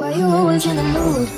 Why you always in the mood?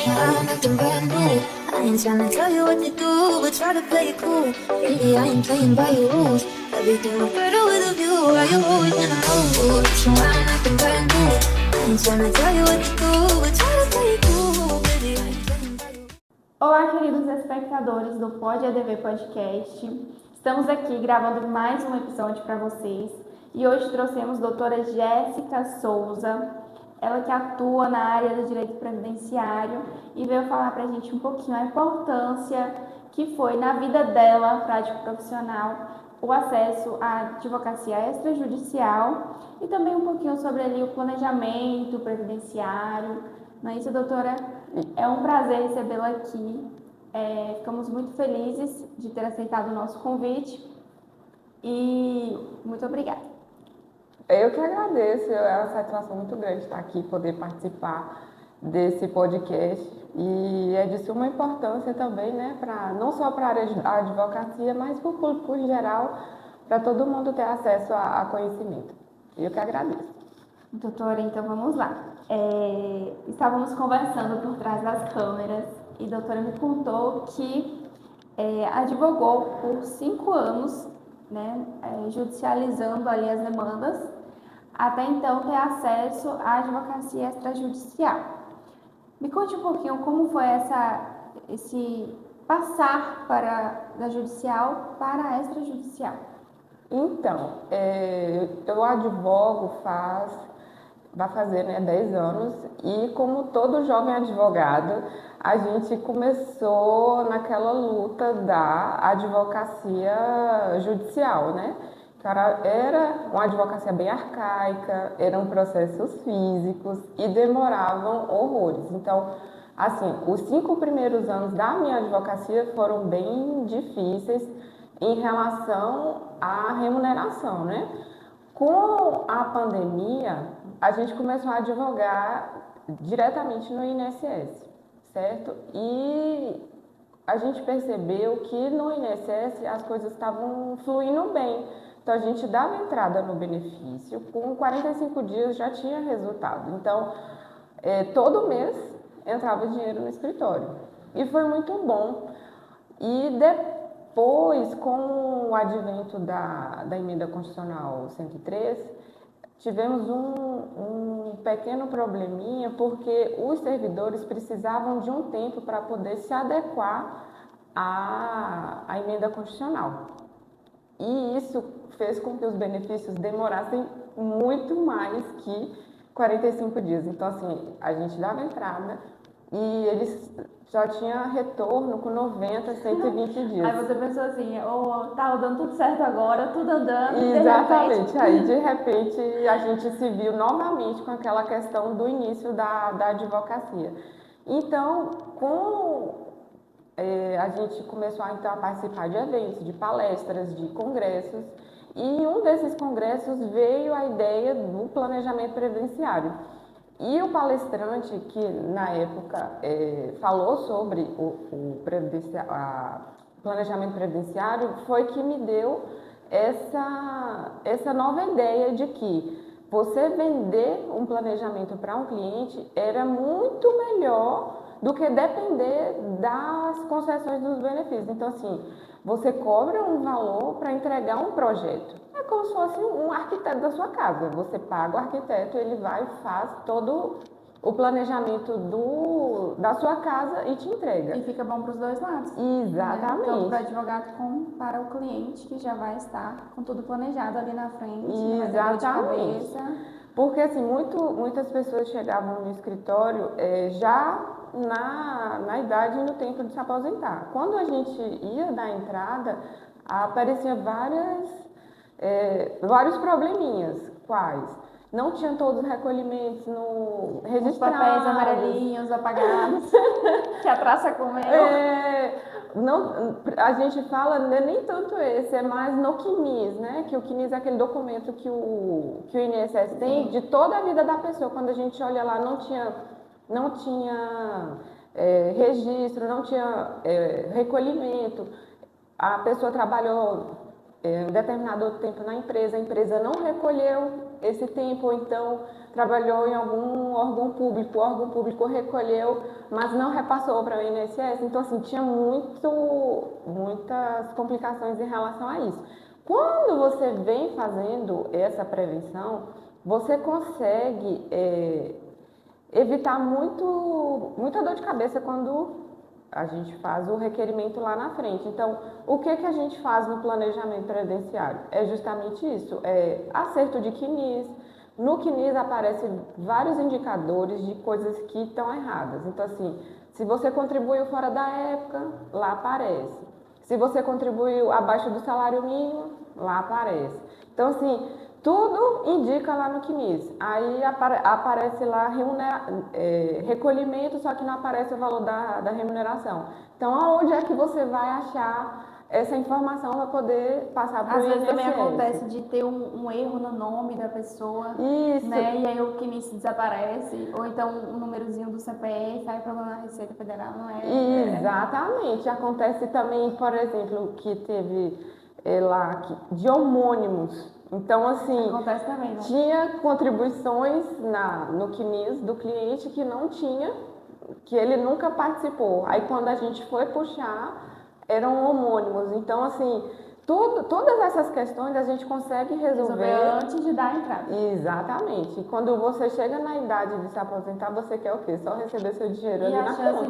I'm acting brand new. I ain't tryna tell you what to do, but try to play it cool. Really, I ain't playing by your rules. Everything look better with a view. Why you always in the mood? I'm acting brand new. I ain't tryna tell you what to do, but try to play it cool. Really, I ain't playing by your rules. Olá, queridos espectadores do Pod EDV Podcast. Estamos aqui gravando mais um episódio para vocês e hoje trouxemos a doutora Jéssica Souza, ela que atua na área do direito previdenciário e veio falar para a gente um pouquinho a importância que foi na vida dela, prática profissional, o acesso à advocacia extrajudicial e também um pouquinho sobre ali o planejamento previdenciário. Não é isso, doutora? É um prazer recebê-la aqui. Ficamos muito felizes de ter aceitado o nosso convite e muito obrigada. Eu que agradeço, é uma satisfação muito grande estar aqui, poder participar desse podcast e é de suma importância também, né, não só para a área da advocacia, mas para o público em geral, para todo mundo ter acesso a conhecimento. Eu que agradeço. Doutora, então vamos lá. Estávamos conversando por trás das câmeras e a doutora me contou que advogou por 5 anos, né, judicializando ali as demandas, até então ter acesso à advocacia extrajudicial. Me conte um pouquinho como foi esse passar da judicial para a extrajudicial. Então, eu advogo vai fazer 10 anos e como todo jovem advogado, a gente começou naquela luta da advocacia judicial, né? Era uma advocacia bem arcaica, eram processos físicos e demoravam horrores. Então, assim, os 5 primeiros anos da minha advocacia foram bem difíceis em relação à remuneração, né? Com a pandemia, a gente começou a advogar diretamente no INSS, certo? E a gente percebeu que no INSS as coisas estavam fluindo bem. Então, a gente dava entrada no benefício, com 45 dias já tinha resultado. Então, todo mês entrava dinheiro no escritório. E foi muito bom. E depois, com o advento da Emenda Constitucional 103, tivemos um pequeno probleminha, porque os servidores precisavam de um tempo para poder se adequar à Emenda Constitucional. E isso fez com que os benefícios demorassem muito mais que 45 dias. Então, assim, a gente dava entrada e eles já tinham retorno com 90, 120 dias. Aí você pensou assim, tá dando tudo certo agora, tudo andando. Exatamente. Aí, de repente, a gente se viu novamente com aquela questão do início da advocacia. Então, a gente começou então, a participar de eventos, de palestras, de congressos, e em um desses congressos veio a ideia do planejamento previdenciário. E o palestrante que, na época, falou sobre o planejamento previdenciário foi que me deu essa nova ideia de que você vender um planejamento para um cliente era muito melhor do que depender das concessões dos benefícios. Então, assim, você cobra um valor para entregar um projeto. É como se fosse um arquiteto da sua casa. Você paga o arquiteto, ele vai e faz todo o planejamento da sua casa e te entrega. E fica bom para os dois lados. Exatamente. Tanto para o advogado como para o cliente, que já vai estar com tudo planejado ali na frente. Exatamente. Porque, assim, muitas pessoas chegavam no escritório já na idade e no tempo de se aposentar. Quando a gente ia dar entrada, apareciam vários probleminhas. Quais? Não tinham todos os recolhimentos registrados. Os papéis amarelinhos apagados, que a traça comeu. A gente fala, não é nem tanto esse, é mais no CNIS, né? Que o CNIS é aquele documento que o INSS tem de toda a vida da pessoa. Quando a gente olha lá, não tinha registro, não tinha recolhimento. A pessoa trabalhou um determinado tempo na empresa, a empresa não recolheu esse tempo, ou então trabalhou em algum órgão público, o órgão público recolheu, mas não repassou para o INSS. Então, assim, tinha muitas complicações em relação a isso. Quando você vem fazendo essa prevenção, você consegue evitar muita dor de cabeça quando a gente faz o requerimento lá na frente. Então, o que a gente faz no planejamento previdenciário? É justamente isso, acerto de CNIS. No CNIS aparecem vários indicadores de coisas que estão erradas. Então, assim, se você contribuiu fora da época, lá aparece. Se você contribuiu abaixo do salário mínimo, lá aparece. Então, assim, tudo indica lá no CNIS. Aí aparece lá recolhimento, só que não aparece o valor da remuneração. Então, aonde é que você vai achar essa informação para poder passar para o INSS? Às vezes também acontece de ter um erro no nome da pessoa, Isso. né? E aí o CNIS desaparece, ou então o númerozinho do CPF, aí problema na Receita Federal, não é? Exatamente. Acontece também, por exemplo, que teve lá de homônimos. Então, assim, Acontece também, né? tinha contribuições no CNIS do cliente que não tinha, que ele nunca participou. Aí, quando a gente foi puxar, eram homônimos. Então, assim, todas essas questões a gente consegue resolver antes de dar a entrada. Exatamente. E quando você chega na idade de se aposentar, você quer o quê? Só receber seu dinheiro ali na conta. E a chance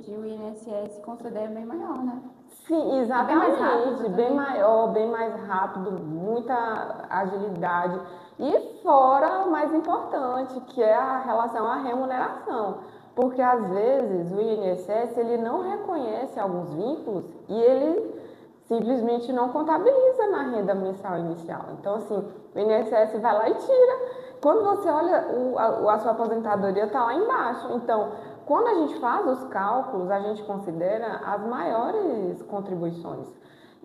de o INSS conceder é bem maior, né? Sim, exatamente. Bem mais rápido, bem maior, bem mais rápido, muita agilidade. E fora o mais importante, que é a relação à remuneração. Porque às vezes o INSS ele não reconhece alguns vínculos e ele simplesmente não contabiliza na renda mensal inicial. Então, assim, o INSS vai lá e tira. Quando você olha, a sua aposentadoria está lá embaixo. Então, quando a gente faz os cálculos, a gente considera as maiores contribuições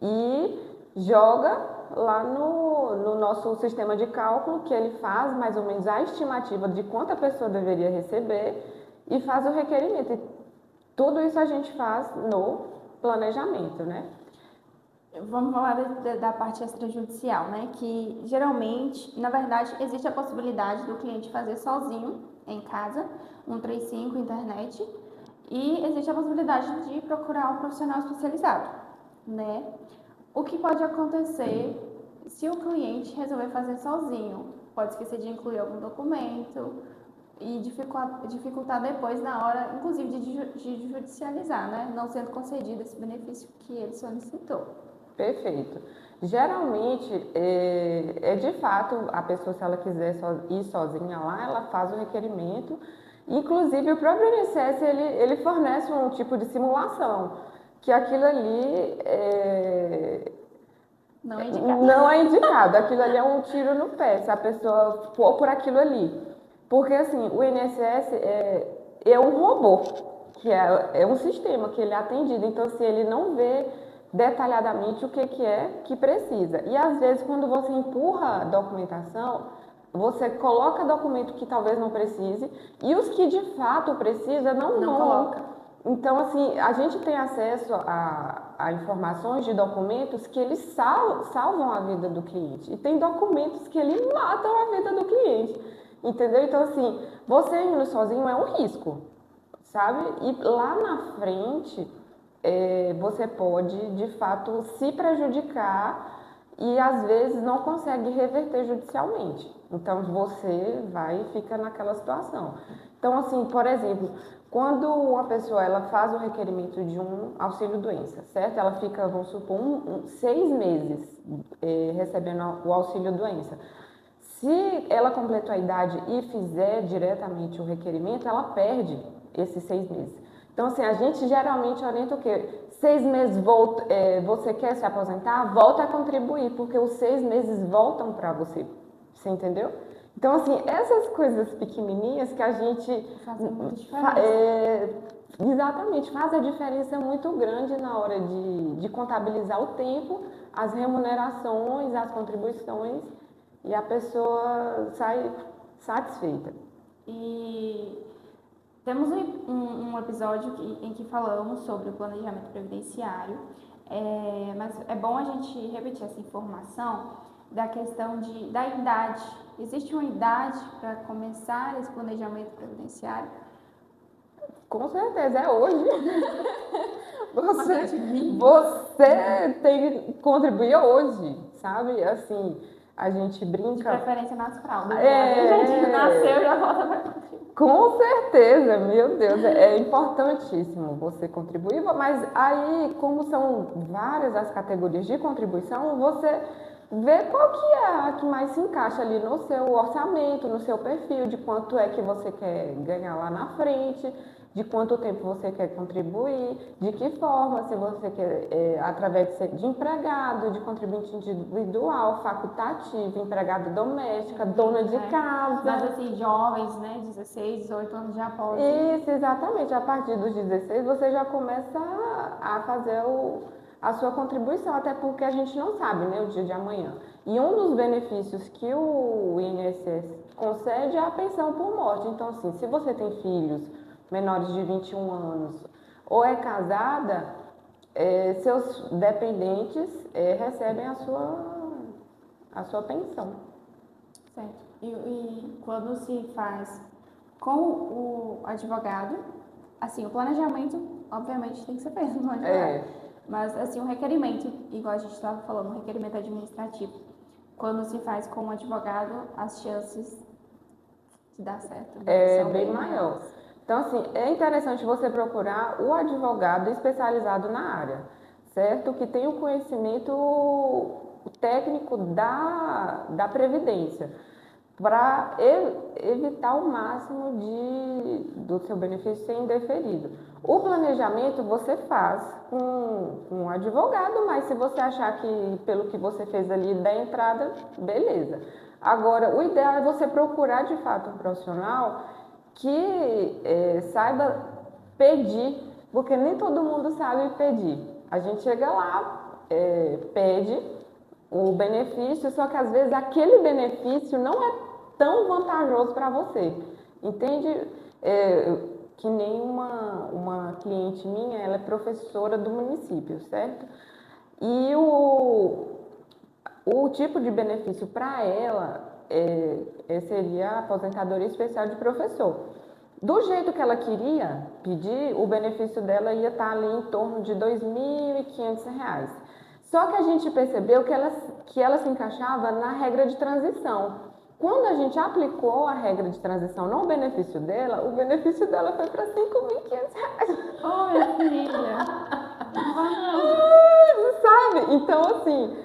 e joga lá no nosso sistema de cálculo, que ele faz mais ou menos a estimativa de quanto a pessoa deveria receber e faz o requerimento. E tudo isso a gente faz no planejamento, né? Vamos falar da parte extrajudicial, né? Que geralmente, na verdade, existe a possibilidade do cliente fazer sozinho em casa, 135 internet, e existe a possibilidade de procurar um profissional especializado, né? O que pode acontecer se o cliente resolver fazer sozinho? Pode esquecer de incluir algum documento e dificultar depois na hora, inclusive, de judicializar, né? Não sendo concedido esse benefício que ele solicitou. Perfeito. Geralmente, de fato, a pessoa, se ela quiser ir sozinha lá, ela faz o requerimento. Inclusive, o próprio INSS, ele fornece um tipo de simulação, que aquilo ali não é indicado. Não é indicado. Aquilo ali é um tiro no pé, se a pessoa for por aquilo ali. Porque, assim, o INSS é um robô, que é um sistema que ele é atendido. Então, se ele não vê detalhadamente o que é que precisa. E às vezes, quando você empurra a documentação, você coloca documento que talvez não precise e os que de fato precisa não coloca. Então, assim, a gente tem acesso a informações de documentos que eles salvam a vida do cliente. E tem documentos que eles matam a vida do cliente. Entendeu? Então, assim, você indo sozinho é um risco, sabe? E lá na frente você pode, de fato, se prejudicar e, às vezes, não consegue reverter judicialmente. Então, você vai e fica naquela situação. Então, assim, por exemplo, quando uma pessoa ela faz o requerimento de um auxílio-doença, certo? Ela fica, vamos supor, 6 meses recebendo o auxílio-doença. Se ela completou a idade e fizer diretamente o requerimento, ela perde esses 6 meses. Então, assim, a gente geralmente orienta o quê? 6 meses você quer se aposentar? Volta a contribuir, porque os 6 meses voltam para você. Você entendeu? Então, assim, essas coisas pequenininhas que a gente... Fazem muita diferença. Exatamente, faz a diferença muito grande na hora de contabilizar o tempo, as remunerações, as contribuições, e a pessoa sai satisfeita. E temos um episódio em que falamos sobre o planejamento previdenciário. Mas é bom a gente repetir essa informação da questão da idade. Existe uma idade para começar esse planejamento previdenciário? Com certeza, é hoje. Você tem que contribuir hoje, sabe? Assim, a gente De brinca. preferência nas fraldas. A gente nasceu e já volta para contribuir. Com certeza, meu Deus, é importantíssimo você contribuir, mas aí, como são várias as categorias de contribuição, você vê qual que é a que mais se encaixa ali no seu orçamento, no seu perfil, de quanto é que você quer ganhar lá na frente, de quanto tempo você quer contribuir, de que forma, se você quer, através de empregado, de contribuinte individual, facultativo, empregado doméstica, dona de casa. Mas assim, jovens, né, 16, 18 anos já podem. Isso, exatamente. A partir dos 16 você já começa a fazer a sua contribuição, até porque a gente não sabe, né, o dia de amanhã. E um dos benefícios que o INSS concede é a pensão por morte. Então, assim, se você tem filhos menores de 21 anos ou é casada, seus dependentes recebem a sua pensão. Certo. E quando se faz com o advogado, assim, o planejamento, obviamente, tem que ser feito no advogado. Mas, assim, o requerimento, igual a gente estava falando, o requerimento administrativo, quando se faz com o advogado, as chances de dar certo são bem maiores. Então, assim, é interessante você procurar o advogado especializado na área, certo? Que tem o conhecimento técnico da Previdência, para evitar o máximo do seu benefício ser indeferido. O planejamento você faz com um advogado, mas se você achar que pelo que você fez ali da entrada, beleza. Agora, o ideal é você procurar de fato um profissional que saiba pedir, porque nem todo mundo sabe pedir. A gente chega lá, pede o benefício, só que às vezes aquele benefício não é tão vantajoso para você, entende? Que nem uma cliente minha, ela é professora do município, certo? E o tipo de benefício para ela seria a aposentadoria especial de professor. Do jeito que ela queria pedir, o benefício dela ia estar ali em torno de R$ 2.500. Só que a gente percebeu que ela se encaixava na regra de transição. Quando a gente aplicou a regra de transição no benefício dela, o benefício dela foi para R$ 5.500. Oh, minha filha! Sabe? Então, assim,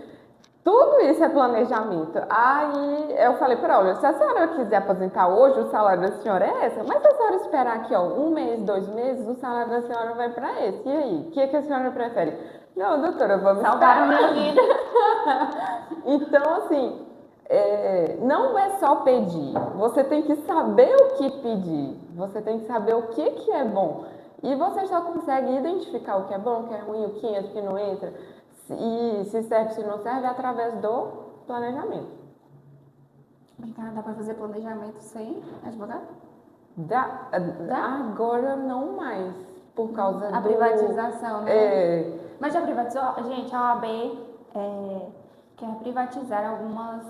tudo isso é planejamento. Aí eu falei para ela, olha, se a senhora quiser aposentar hoje, o salário da senhora é essa, mas se a senhora esperar aqui, ó, 1 mês, 2 meses, o salário da senhora vai para esse. E aí, o que a senhora prefere? Não, doutora, vamos salvar a minha vida. Então, assim, não é só pedir. Você tem que saber o que pedir. Você tem que saber o que é bom. E você só consegue identificar o que é bom, o que é ruim, o que entra, o que não entra, e se serve, se não serve, através do planejamento. Dá para fazer planejamento sem advogado? Dá? Agora não mais, por causa a privatização, né? Mas já privatizou? Gente, a OAB quer privatizar algumas,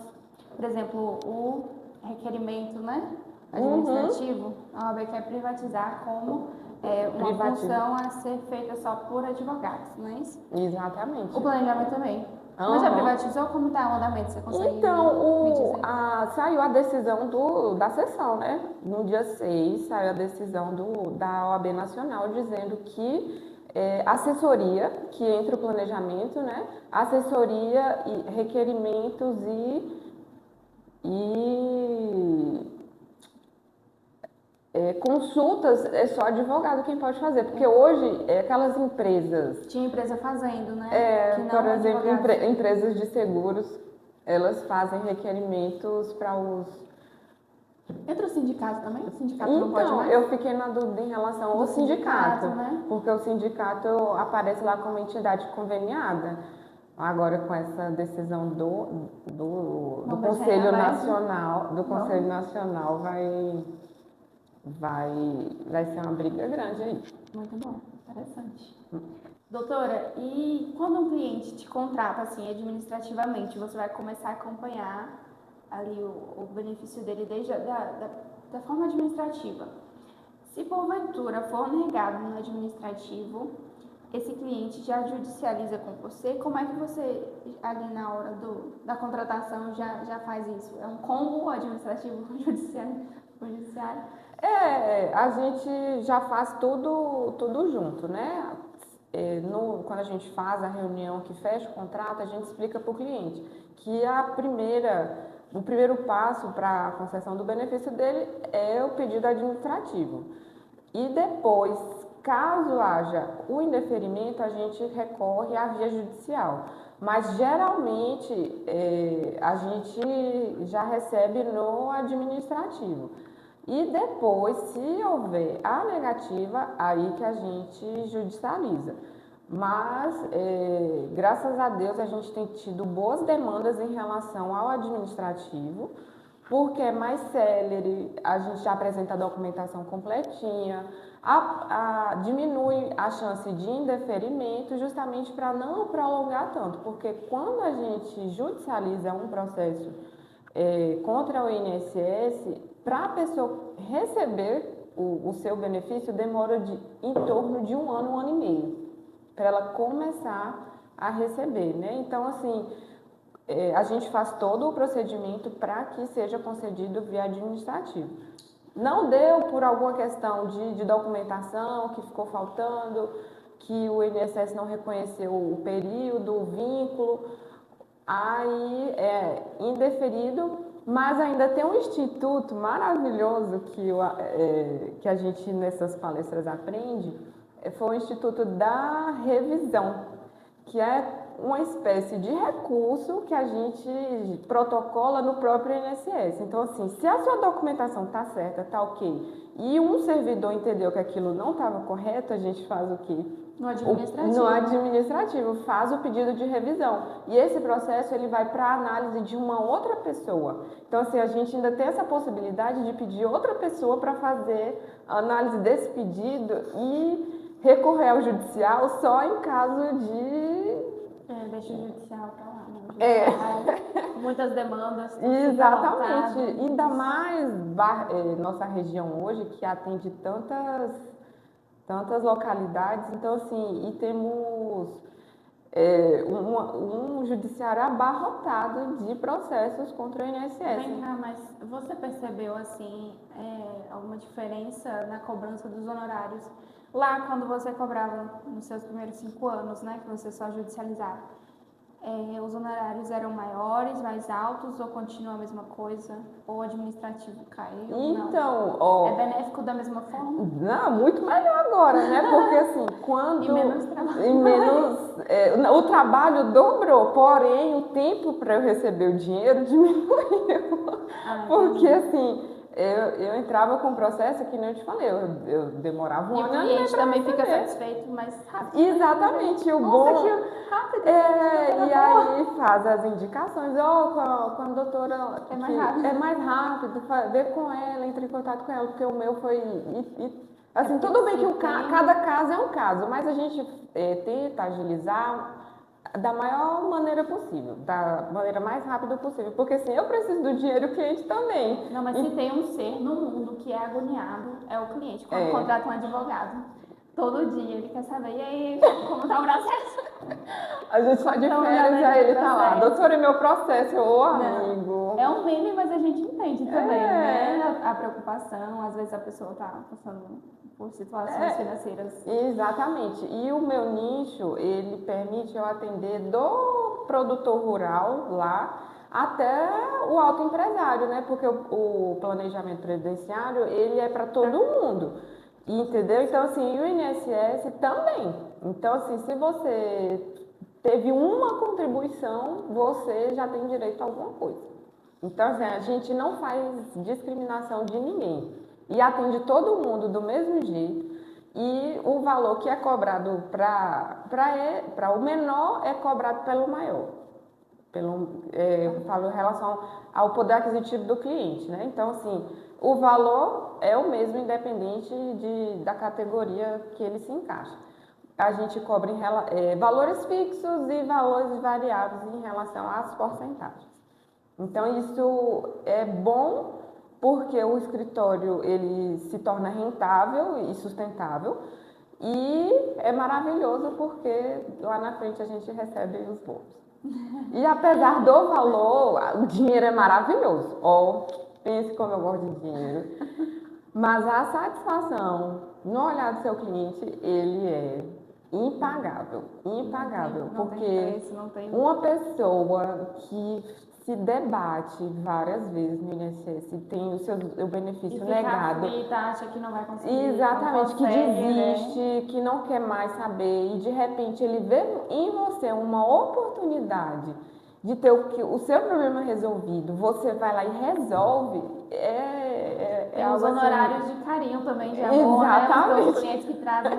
por exemplo, o requerimento, né, administrativo, a OAB quer privatizar como uma função a ser feita só por advogados, não é isso? Exatamente. O planejamento também. Mas já privatizou? Como está o andamento? Você consegue me dizer? Saiu a decisão da sessão, né? No dia 6, saiu a decisão da OAB Nacional dizendo que assessoria, que entra o planejamento, né? Assessoria e requerimentos e consultas é só advogado quem pode fazer, porque hoje aquelas empresas... Tinha empresa fazendo, né? Por exemplo, empresas de seguros, elas fazem requerimentos para os... Entra o sindicato também? O sindicato não pode mais? Eu fiquei na dúvida em relação ao sindicato, né? Porque o sindicato aparece lá como entidade conveniada. Agora, com essa decisão do Conselho Nacional, vai ser uma briga grande aí. Muito bom, interessante. Doutora, e quando um cliente te contrata assim administrativamente, você vai começar a acompanhar ali o benefício dele desde da forma administrativa. Se porventura for negado no administrativo, esse cliente já judicializa com você? Como é que você, ali na hora da contratação, já faz isso? É um combo administrativo com judiciário? A gente já faz tudo junto, né? Quando a gente faz a reunião que fecha o contrato, a gente explica para o cliente que o primeiro passo para a concessão do benefício dele é o pedido administrativo. E depois, caso haja o indeferimento, a gente recorre à via judicial. Mas geralmente a gente já recebe no administrativo. E depois, se houver a negativa, aí que a gente judicializa. Mas, graças a Deus, a gente tem tido boas demandas em relação ao administrativo, porque é mais célere, a gente já apresenta a documentação completinha, diminui a chance de indeferimento, justamente para não prolongar tanto, porque quando a gente judicializa um processo contra o INSS, para a pessoa receber o seu benefício, demora em torno de um ano e meio, para ela começar a receber, né? Então, assim, a gente faz todo o procedimento para que seja concedido via administrativo. Não deu por alguma questão de documentação que ficou faltando, que o INSS não reconheceu o período, o vínculo, aí é indeferido, mas ainda tem um instituto maravilhoso que a gente nessas palestras aprende, foi o Instituto da Revisão, que é uma espécie de recurso que a gente protocola no próprio INSS. Então, assim, se a sua documentação está certa, está ok, e um servidor entendeu que aquilo não estava correto, a gente faz o quê? No administrativo. No administrativo, faz o pedido de revisão. E esse processo ele vai para a análise de uma outra pessoa. Então, assim, a gente ainda tem essa possibilidade de pedir outra pessoa para fazer a análise desse pedido e recorrer ao judicial só em caso de... Deixa o judicial para lá, né? Muitas demandas. Exatamente. Ainda mais nossa região hoje, que atende tantas localidades. Então, assim, e temos um judiciário abarrotado de processos contra o INSS. Vem cá, mas você percebeu, assim, alguma diferença na cobrança dos honorários? Lá, quando você cobrava nos seus primeiros 5 anos, né, que você só judicializava, os honorários eram maiores, mais altos, ou continua a mesma coisa? Ou o administrativo caiu? Então, ó, é benéfico da mesma forma? Não, muito melhor agora, né? Porque assim, quando... E menos trabalho. O trabalho dobrou, porém o tempo para eu receber o dinheiro diminuiu. Porque assim... Eu entrava com o processo que nem eu te falei, eu demorava um ano. E o cliente também fica satisfeito, mais rápido. Exatamente, o bom. Nossa, que rápido. E aí faz as indicações, com a doutora. É mais rápido. É mais rápido, vê com ela, entre em contato com ela, porque o meu foi. Assim, tudo bem que cada caso é um caso, mas a gente tenta agilizar da maior maneira possível, da maneira mais rápida possível, porque assim, eu preciso do dinheiro e o cliente também. Não, mas se tem um ser no mundo que é agoniado, é o cliente, quando contrata um advogado. Todo dia ele quer saber, e aí, como tá o processo? A gente tá de férias e aí ele tá lá, doutora, e meu processo, amigo. É um meme, mas a gente entende também, né? A preocupação, às vezes a pessoa tá passando por situações financeiras. Exatamente. E o meu nicho, ele permite eu atender do produtor rural lá até o autoempresário, né? Porque o planejamento previdenciário, ele é para todo mundo. Entendeu? Então, assim, o INSS também. Então, assim, se você teve uma contribuição, você já tem direito a alguma coisa. Então, assim, a gente não faz discriminação de ninguém. E atende todo mundo do mesmo jeito. E o valor que é cobrado para o menor é cobrado pelo maior. Eu falo em relação ao poder aquisitivo do cliente, né? Então, assim, o valor é o mesmo, independente da categoria que ele se encaixa. a gente cobra valores fixos e valores variáveis em relação às porcentagens. Então, isso é bom porque o escritório ele se torna rentável e sustentável, e é maravilhoso porque lá na frente a gente recebe os bônus. E apesar do valor, o dinheiro é maravilhoso. Pense como eu gosto de dinheiro. Mas a satisfação no olhar do seu cliente, ele é impagável. Impagável. Não tem Porque preço, não tem... uma pessoa que se debate várias vezes no INSS e tem o benefício negado. Aflita, acha que não vai conseguir. Exatamente, não consegue, que desiste, que não quer mais saber, e de repente ele vê em você uma oportunidade de ter o seu problema resolvido, você vai lá e resolve. Tem os algo assim. honorários de carinho também, de amor, Exatamente. né? Os clientes que trazem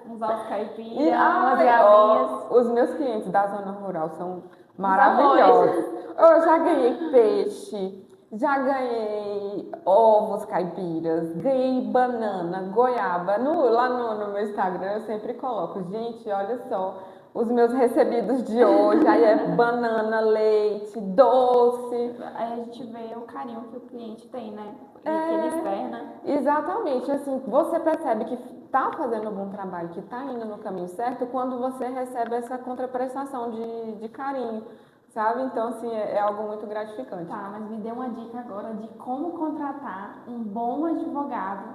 uns ovos caipiras, E, umas galinhas. os meus clientes da zona rural são maravilhosos. Eu já ganhei peixe, já ganhei ovos caipiras, ganhei banana, goiaba. Lá no meu Instagram eu sempre coloco, gente, olha só, os meus recebidos de hoje, aí é banana, leite, doce. Aí a gente vê o carinho que o cliente tem, né? E que ele externa. Exatamente, assim, você percebe que está fazendo um bom trabalho, que está indo no caminho certo, quando você recebe essa contraprestação de carinho, sabe? Então, assim, é algo muito gratificante. Tá, mas me dê uma dica agora de como contratar um bom advogado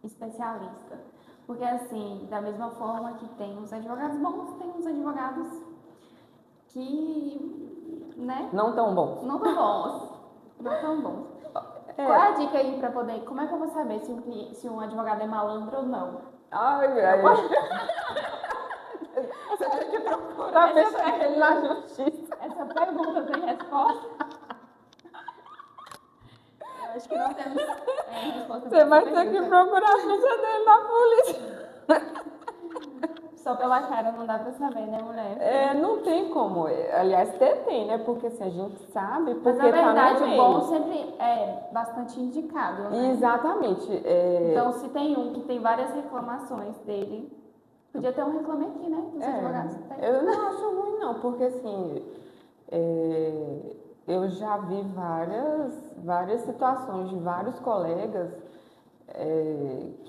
especialista. Porque, assim, da mesma forma que tem os advogados bons, tem os advogados que, né? Não tão bons. Não tão bons. Não tão bons. Qual é a dica aí pra poder... Como é que eu vou saber se um advogado é malandro ou não? Ai. Você tem que procurar fechar ele na justiça. Essa pergunta tem resposta? Eu acho que não temos resposta. Você vai ter que procurar a ficha dele na polícia. Só pela cara não dá pra saber, né, mulher? Não tem como. Aliás, tem, né? Porque assim, a gente sabe, porque Mas na verdade tá no o bom meio. sempre é bastante indicado, né? Exatamente. Então, se tem um que tem várias reclamações dele, podia ter um reclame aqui, né? Dos advogados que tem. Eu não acho ruim, não, porque assim, eu já vi várias situações de vários colegas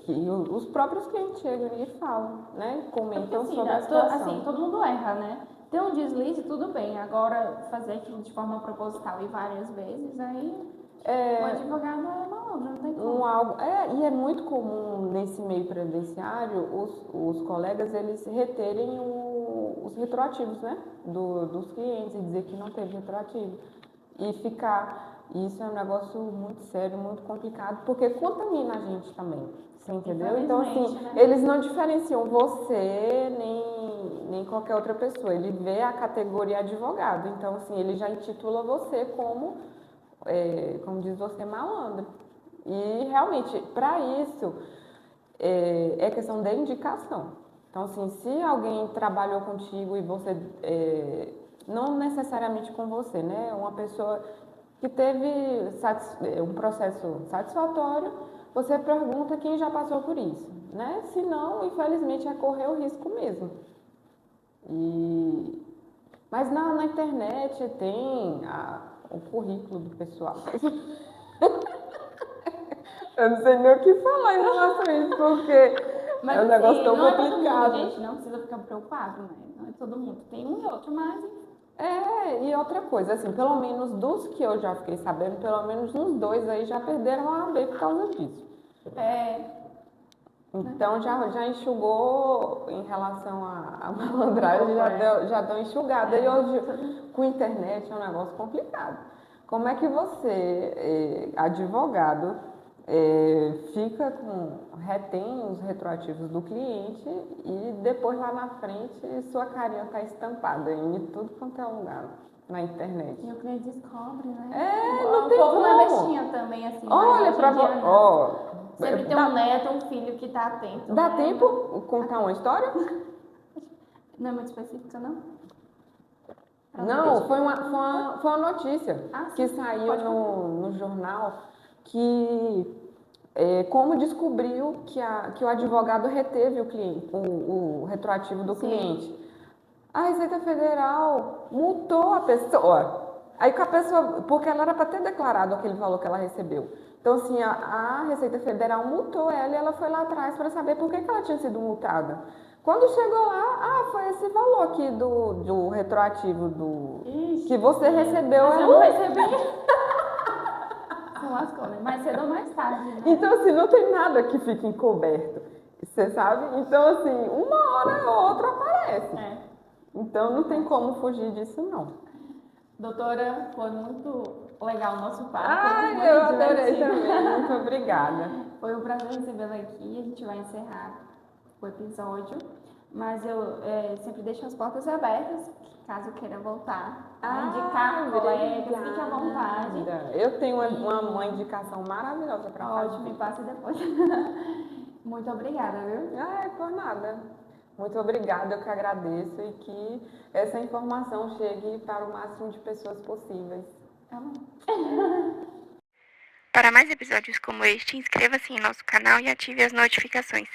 que os próprios clientes chegam e falam, né? Comentam Assim, sobre a situação. assim, todo mundo erra, né? Tem um deslize, tudo bem. Agora, fazer aquilo de forma proposital e várias vezes, aí o advogado é malandro, não tem como. E é muito comum nesse meio previdenciário os colegas eles reterem os retroativos, né? Dos clientes e dizer que não teve retroativo. E ficar. Isso é um negócio muito sério, muito complicado, porque contamina a gente também. Você entendeu? Então, assim, né? eles não diferenciam você nem qualquer outra pessoa. Ele vê a categoria advogado. Então, assim, ele já intitula você como diz você, malandro. E realmente, para isso, é questão de indicação. Então, assim, se alguém trabalhou contigo e você, não necessariamente com você, né? Uma pessoa que teve um processo satisfatório, você pergunta quem já passou por isso, né? Se não, infelizmente, é correr o risco mesmo. Mas na internet tem o currículo do pessoal. Eu não sei nem o que falar em relação a isso, porque Mas, é um negócio tão não é complicado. todo mundo, gente, não precisa ficar preocupado, né? Não é todo mundo. Tem um e outro, mas... E outra coisa, assim, pelo menos dos que eu já fiquei sabendo, pelo menos uns 2 aí já perderam a AB por causa disso. Então já enxugou em relação à malandragem, já deu enxugada. E hoje, com a internet, é um negócio complicado. Como é que você, advogado, retém os retroativos do cliente e depois lá na frente sua carinha está estampada em tudo quanto é lugar na internet? E o cliente descobre, né? Não tem povo não é como. bestinha também, assim. Olha, pra Sempre tem um neto, um filho que tá atento. Dá né? tempo contar uma história? Não é muito específica, não? Não, foi uma notícia Ah, sim. que saiu Pode no jornal que como descobriu que o advogado reteve o cliente, o retroativo do cliente. A Receita Federal multou a pessoa. Aí com a pessoa, porque ela era para ter declarado aquele valor que ela recebeu. Então, assim, a Receita Federal multou ela e ela foi lá atrás para saber por que ela tinha sido multada. Quando chegou lá, foi esse valor aqui do retroativo que você recebeu. Mas eu não recebi. Se lascou, né? Mais cedo ou mais tarde. Né? Então, assim, não tem nada que fique encoberto. Você sabe? Então, assim, uma hora ou outra aparece. Então, não tem como fugir disso, não. Doutora, foi muito legal o nosso papo. Eu adorei também. Muito obrigada. Foi um prazer recebê-la aqui. A gente vai encerrar o episódio. Mas eu sempre deixo as portas abertas, caso queira voltar. Indicar colegas, fique à vontade. Eu tenho uma indicação maravilhosa para fazer. Ótimo, me passe depois. Muito obrigada, viu? Por nada. Muito obrigada, eu que agradeço e que essa informação chegue para o máximo de pessoas possíveis. Para mais episódios como este, inscreva-se em nosso canal e ative as notificações.